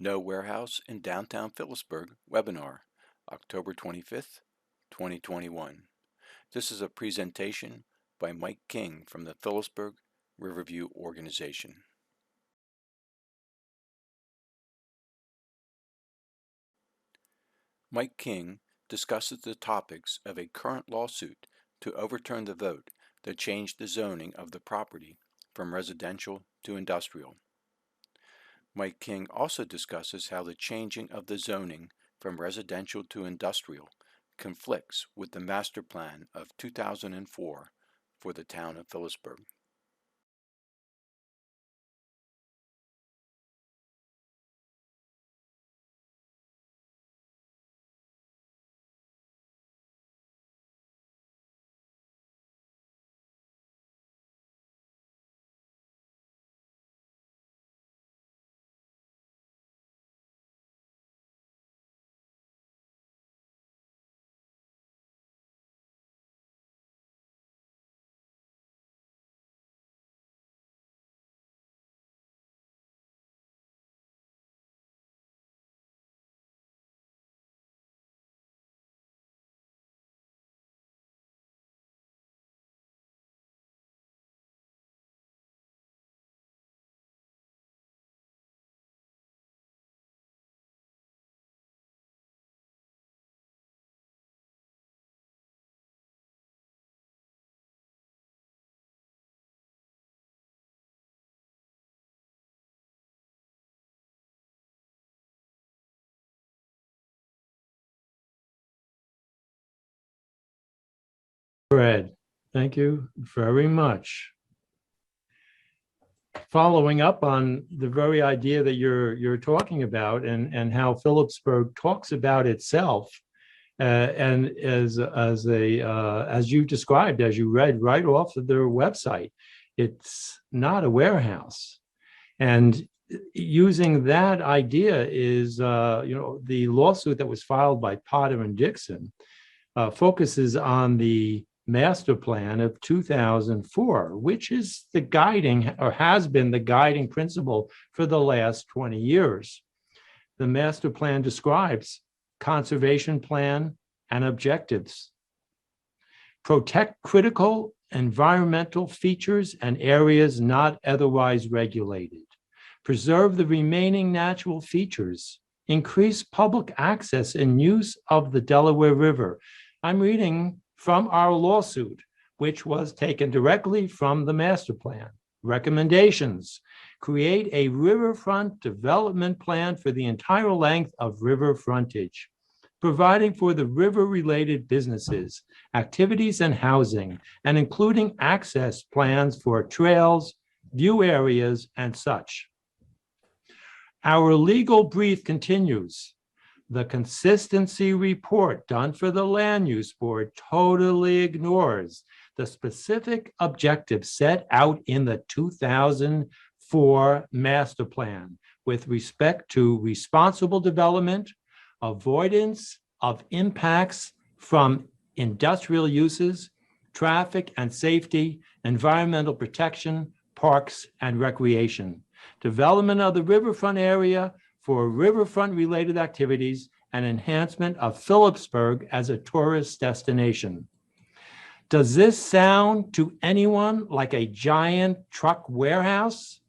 No Warehouse in Downtown Phillipsburg webinar, October 25th, 2021. This is a presentation by Mike King from the Phillipsburg Riverview Organization. Mike King discusses the topics of a current lawsuit to overturn the vote that changed the zoning of the property from residential to industrial. Mike King also discusses how the changing of the zoning from residential to industrial conflicts with the master plan of 2004 for the town of Phillipsburg. Fred, thank you very much. Following up on the very idea that you're talking about and how Phillipsburg talks about itself, and as you described, as you read right off of their website, it's not a warehouse. And using that idea is, the lawsuit that was filed by Potter and Dixon focuses on the master plan of 2004, which is the guiding or has been the guiding principle for the last 20 years. The master plan describes conservation plan and objectives, protect critical environmental features and areas not otherwise regulated, preserve the remaining natural features, increase public access and use of the Delaware River. I'm reading from our lawsuit, which was taken directly from the master plan. Recommendations: create a riverfront development plan for the entire length of river frontage, providing for the river-related businesses, activities, and housing, and including access plans for trails, view areas, and such. Our legal brief continues. The consistency report done for the Land Use Board totally ignores the specific objectives set out in the 2004 master plan with respect to responsible development, avoidance of impacts from industrial uses, traffic and safety, environmental protection, parks and recreation, development of the riverfront area for riverfront-related activities, and enhancement of Phillipsburg as a tourist destination. Does this sound to anyone like a giant truck warehouse?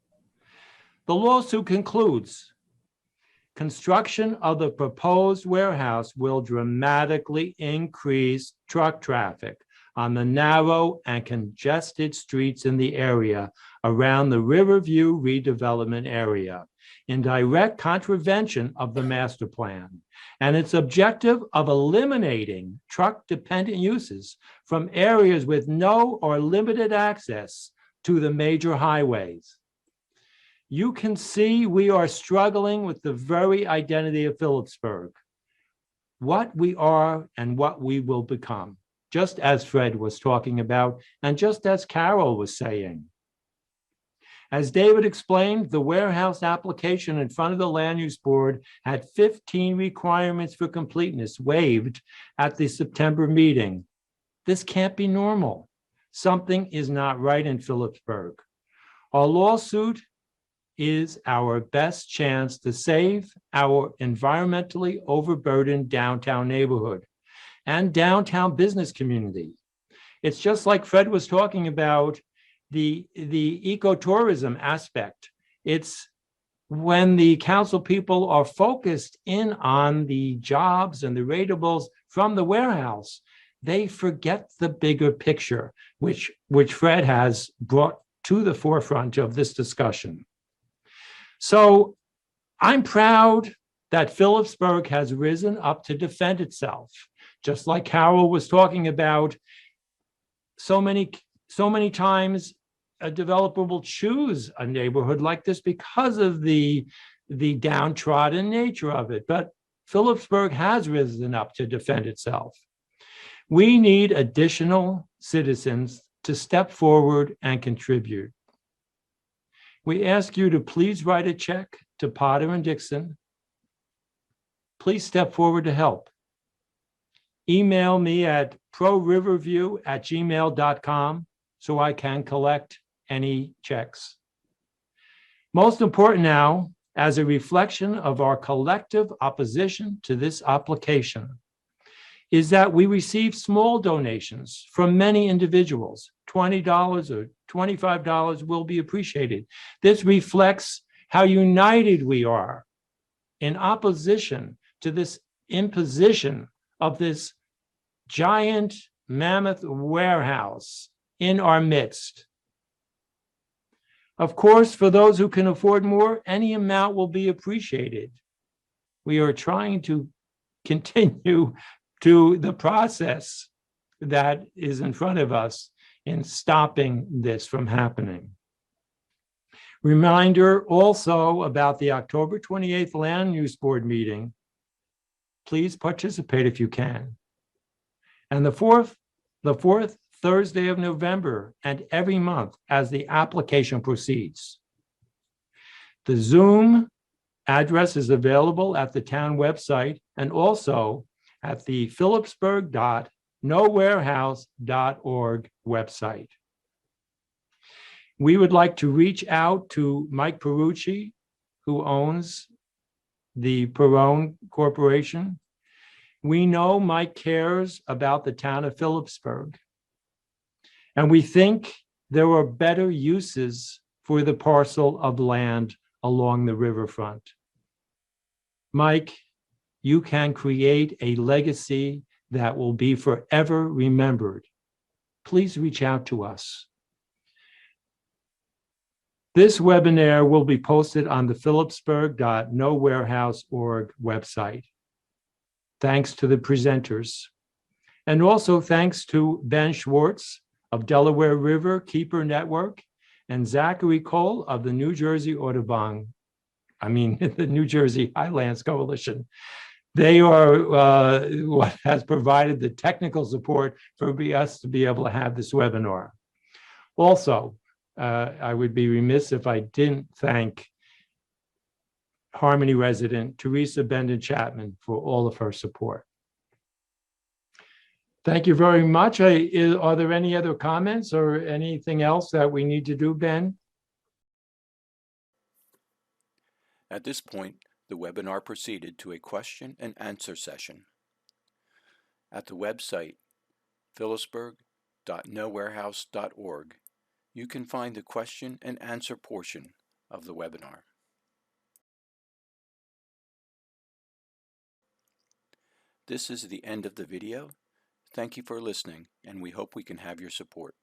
The lawsuit concludes, construction of the proposed warehouse will dramatically increase truck traffic on the narrow and congested streets in the area around the Riverview redevelopment area, in direct contravention of the master plan and its objective of eliminating truck-dependent uses from areas with no or limited access to the major highways. You can see we are struggling with the very identity of Phillipsburg, what we are and what we will become, just as Fred was talking about and just as Carol was saying. As David explained, the warehouse application in front of the Land Use Board had 15 requirements for completeness waived at the September meeting. This can't be normal. Something is not right in Phillipsburg. Our lawsuit is our best chance to save our environmentally overburdened downtown neighborhood and downtown business community. It's just like Fred was talking about the ecotourism aspect. It's when the council people are focused in on the jobs and the ratables from the warehouse, they forget the bigger picture, which Fred has brought to the forefront of this discussion. So I'm proud that Phillipsburg has risen up to defend itself. Just like Carol was talking about, so many times a developer will choose a neighborhood like this because of the downtrodden nature of it. But Phillipsburg has risen up to defend itself. We need additional citizens to step forward and contribute. We ask you to please write a check to Potter and Dixon. Please step forward to help. Email me at proriverview@gmail.com so I can collect any checks. Most important now, as a reflection of our collective opposition to this application, is that we receive small donations from many individuals. $20 or $25 will be appreciated. This reflects how united we are in opposition to this imposition of this giant mammoth warehouse in our midst. Of course, for those who can afford more, any amount will be appreciated. We are trying to continue to the process that is in front of us in stopping this from happening. Reminder also about the October 28th Land Use Board meeting. Please participate if you can. And the fourth Thursday of November and every month as the application proceeds. The Zoom address is available at the town website and also at the phillipsburg.nowarehouse.org website. We would like to reach out to Mike Perucci, who owns the Perone Corporation. We know Mike cares about the town of Phillipsburg, and we think there are better uses for the parcel of land along the riverfront. Mike, you can create a legacy that will be forever remembered. Please reach out to us. This webinar will be posted on the phillipsburg.nowarehouse.org website. Thanks to the presenters. And also thanks to Ben Schwartz of Delaware River Keeper Network and Zachary Cole of the New Jersey Audubon, the New Jersey Highlands Coalition. They are what has provided the technical support for us to be able to have this webinar. Also, I would be remiss if I didn't thank Harmony resident Teresa Benden Chapman for all of her support. Thank you very much. Are there any other comments or anything else that we need to do, Ben? At this point, the webinar proceeded to a question and answer session. At the website phillipsburg.nowarehouse.org, you can find the question and answer portion of the webinar. This is the end of the video. Thank you for listening, and we hope we can have your support.